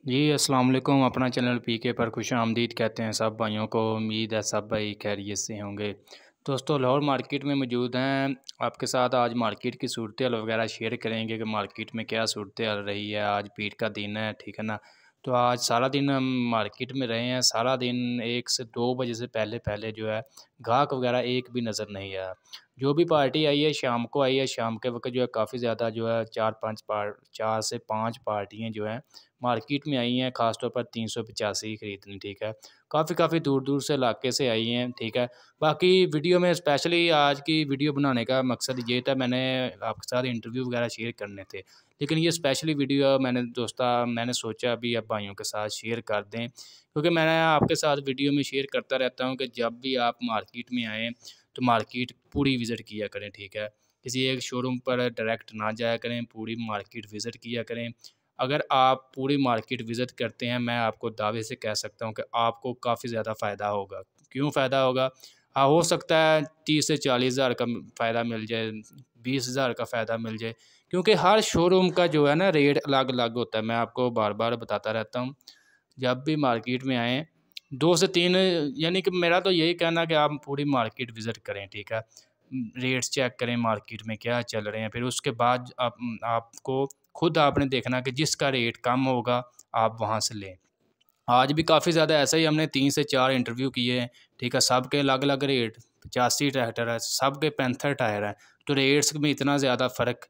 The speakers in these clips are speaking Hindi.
जी अस्सलाम वालेकुम। अपना चैनल पीके पर खुश आमदीद कहते हैं सब भाइयों को। उम्मीद है सब भाई खैरियत से होंगे। दोस्तों लाहौर मार्केट में मौजूद हैं। आपके साथ आज मार्केट की सूरत हाल वगैरह शेयर करेंगे कि मार्केट में क्या सूरत हाल रही है। आज पीर का दिन है, ठीक है ना। तो आज सारा दिन हम मार्केट में रहे हैं। सारा दिन 1 से 2 बजे से पहले पहले जो है गाहक वगैरह एक भी नज़र नहीं आया। जो भी पार्टी आई है शाम को आई है। शाम के वक्त जो है काफ़ी ज़्यादा जो है 4 से 5 पार्टियाँ जो हैं मार्केट में आई हैं, ख़ास तौर पर 385 खरीदने, ठीक है। काफ़ी दूर दूर से इलाके से आई हैं, ठीक है। बाकी वीडियो में स्पेशली आज की वीडियो बनाने का मकसद ये था, मैंने आपके साथ इंटरव्यू वगैरह शेयर करने थे, लेकिन ये स्पेशली वीडियो मैंने सोचा अभी अब भाइयों के साथ शेयर कर दें, क्योंकि मैं आपके साथ वीडियो में शेयर करता रहता हूँ कि जब भी आप मार्केट में आएँ तो मार्केट पूरी विज़िट किया करें, ठीक है। किसी एक शोरूम पर डायरेक्ट ना जाया करें, पूरी मार्केट विज़िट किया करें। अगर आप पूरी मार्केट विज़िट करते हैं, मैं आपको दावे से कह सकता हूँ कि आपको काफ़ी ज़्यादा फ़ायदा होगा। क्यों फ़ायदा होगा? हाँ, हो सकता है 30 से 40 हज़ार का फ़ायदा मिल जाए, 20 हज़ार का फ़ायदा मिल जाए, क्योंकि हर शोरूम का जो है ना रेट अलग-अलग होता है। मैं आपको बार-बार बताता रहता हूँ। जब भी मार्केट में आएँ, 2 से 3, यानी कि मेरा तो यही कहना है कि आप पूरी मार्केट विज़िट करें, ठीक है। रेट्स चेक करें मार्केट में क्या चल रहे हैं, फिर उसके बाद आपको खुद आपने देखना कि जिसका रेट कम होगा, आप वहाँ से लें। आज भी काफ़ी ज़्यादा ऐसा ही हमने 3 से 4 इंटरव्यू किए हैं, ठीक है। सबके अलग-अलग रेट, 85 ट्रैक्टर है, सबके पैंथर टायर हैं, तो रेट्स में इतना ज़्यादा फ़र्क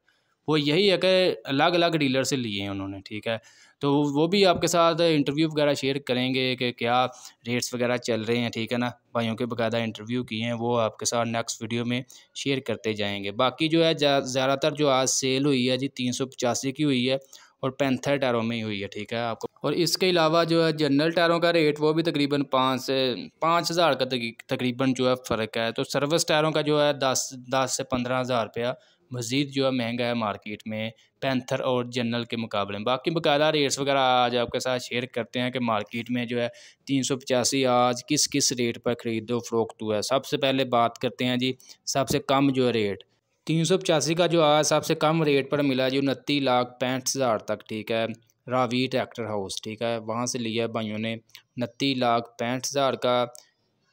वो यही है कि अलग-अलग डीलर से लिए हैं उन्होंने, ठीक है। तो वो भी आपके साथ इंटरव्यू वगैरह शेयर करेंगे कि क्या रेट्स वगैरह चल रहे हैं, ठीक है ना। भाइयों के बाकायदा इंटरव्यू किए हैं, वो आपके साथ नेक्स्ट वीडियो में शेयर करते जाएँगे। बाकी जो है ज़्यादातर जो आज सेल हुई है जी 385 की हुई है और पैंथर टायरों में ही हुई है, ठीक है आपको। और इसके अलावा जो है जनरल टायरों का रेट वो भी तकरीबन 5 हज़ार का तकरीबन जो है फ़र्क है। तो सर्विस टायरों का जो है 10 से 15 हज़ार रुपया मज़ीद जो है महंगा है मार्केट में पैंथर और जनरल के मुकाबले में। बाकी बकायदा रेट्स वगैरह आज आपके साथ शेयर करते हैं कि मार्केट में जो है 385 आज किस किस रेट पर ख़रीदो फ़रोख्त हुआ है। सबसे पहले बात करते हैं जी सबसे कम जो है रेट 385 का जो आज सबसे कम रेट पर मिला जी 29,65,000 तक, ठीक है। रावी ट्रैक्टर हाउस, ठीक है, वहाँ से लिया है भाइयों ने 29,65,000 का।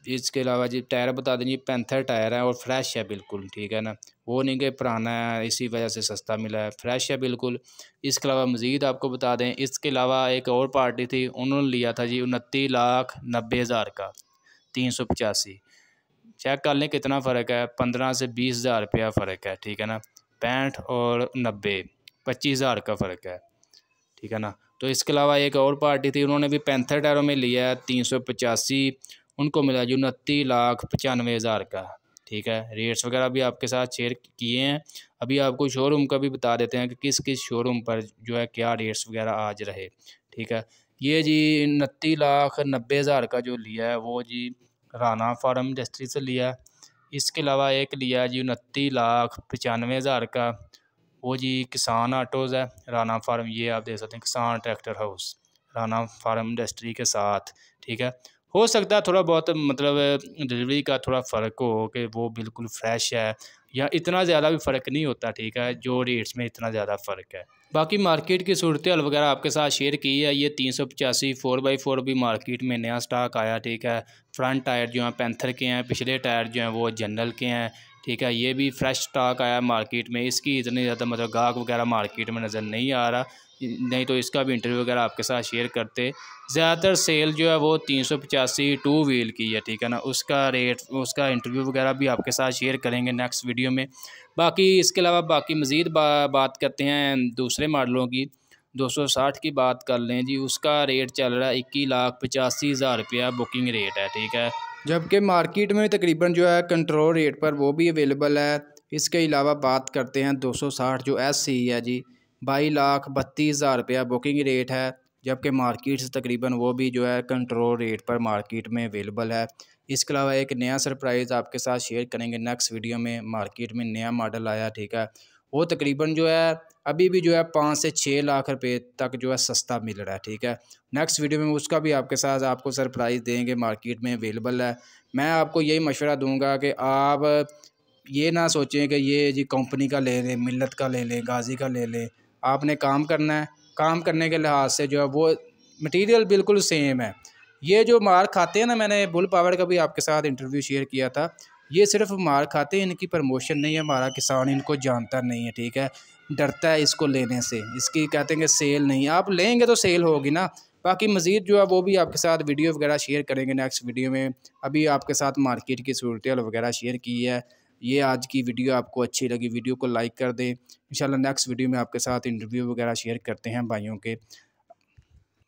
इसके अलावा जी टायर बता दें जी पैंथर टायर है और फ्रेश है बिल्कुल, ठीक है ना। वो नहीं कि पुराना है इसी वजह से सस्ता मिला है, फ्रेश है बिल्कुल। इसके अलावा मज़ीद आपको बता दें, इसके अलावा एक और पार्टी थी, उन्होंने लिया था जी 29,90,000 का 385। चेक कर लें कितना फ़र्क है, 15 से 20 हज़ार रुपया फ़र्क है, ठीक है ना। 65 और 90, 25 हज़ार का फ़र्क है, ठीक है ना। तो इसके अलावा एक और पार्टी थी, उन्होंने भी पैंथर टायरों में लिया है 385, उनको मिला जी 29,95,000 का, ठीक है। रेट्स वगैरह भी आपके साथ शेयर किए हैं। अभी आपको शोरूम का भी बता देते हैं कि किस किस शोरूम पर जो है क्या रेट्स वगैरह आज रहे, ठीक है। ये जी 29,90,000 का जो लिया है वो जी राना फार्म इंडस्ट्री से लिया है। इसके अलावा एक लिया है जी 29,95,000 का, वो जी किसान ऑटोज़ है राना फार्म। ये आप देख सकते हैं किसान ट्रैक्टर हाउस राना फार्म इंडस्ट्री के साथ, ठीक है। हो सकता है थोड़ा बहुत मतलब डिलीवरी का थोड़ा फ़र्क हो कि वो बिल्कुल फ्रेश है, या इतना ज़्यादा भी फ़र्क नहीं होता, ठीक है, जो रेट्स में इतना ज़्यादा फ़र्क है। बाकी मार्केट की सूरत हाल वगैरह आपके साथ शेयर की है। ये 385 4x4 भी मार्केट में नया स्टॉक आया, ठीक है। फ्रंट टायर जो हैं पैंथर के हैं, पिछले टायर जो हैं वो जनरल के हैं, ठीक है। ये भी फ्रेश स्टॉक आया मार्केट में। इसकी इतनी ज़्यादा मतलब गाहक वगैरह मार्केट में नज़र नहीं आ रहा, नहीं तो इसका भी इंटरव्यू वगैरह आपके साथ शेयर करते। ज़्यादातर सेल जो है वो 385 टू व्हील की है, ठीक है ना। उसका रेट उसका इंटरव्यू वगैरह भी आपके साथ शेयर करेंगे नेक्स्ट वीडियो में। बाकी इसके अलावा बाकी मज़ीद बात करते हैं दूसरे मॉडलों की। 260 की बात कर लें जी, उसका रेट चल रहा है 21,85,000 रुपया बुकिंग रेट है, ठीक है। जबकि मार्केट में तकरीबन जो है कंट्रोल रेट पर वो भी अवेलेबल है। इसके अलावा बात करते हैं 260 जो SC है जी 22,32,000 रुपया बुकिंग रेट है। जबकि मार्केट से तकरीबन वो भी जो है कंट्रोल रेट पर मार्केट में अवेलेबल है। इसके अलावा एक नया सरप्राइज़ आपके साथ शेयर करेंगे नेक्स्ट वीडियो में। मार्केट में नया मॉडल आया, ठीक है, वो तकरीबन जो है अभी भी जो है 5 से 6 लाख रुपए तक जो है सस्ता मिल रहा है, ठीक है। नेक्स्ट वीडियो में उसका भी आपके साथ आपको सरप्राइज़ देंगे, मार्केट में अवेलेबल है। मैं आपको यही मशवरा दूंगा कि आप ये ना सोचें कि ये जी कंपनी का ले लें, मिल्लत का ले लें, गाज़ी का ले लें। आपने काम करना है, काम करने के लिहाज से जो है वो मटेरियल बिल्कुल सेम है। ये जो मार खाते हैं ना, मैंने बुल पावर का भी आपके साथ इंटरव्यू शेयर किया था, ये सिर्फ मार खाते हैं, इनकी प्रमोशन नहीं है। हमारा किसान इनको जानता नहीं है, ठीक है, डरता है इसको लेने से, इसकी कहते हैं कि सेल नहीं। आप लेंगे तो सेल होगी ना। बाकी मज़ीद जो है वो भी आपके साथ वीडियो वगैरह शेयर करेंगे नेक्स्ट वीडियो में। अभी आपके साथ मार्केट की सूरत हाल वगैरह शेयर की है। ये आज की वीडियो आपको अच्छी लगी, वीडियो को लाइक कर दें। इंशाल्लाह नेक्स्ट वीडियो में आपके साथ इंटरव्यू वगैरह शेयर करते हैं भाइयों के।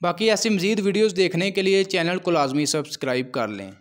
बाकी ऐसी मज़ीद वीडियोज़ देखने के लिए चैनल को लाजमी सब्सक्राइब कर लें।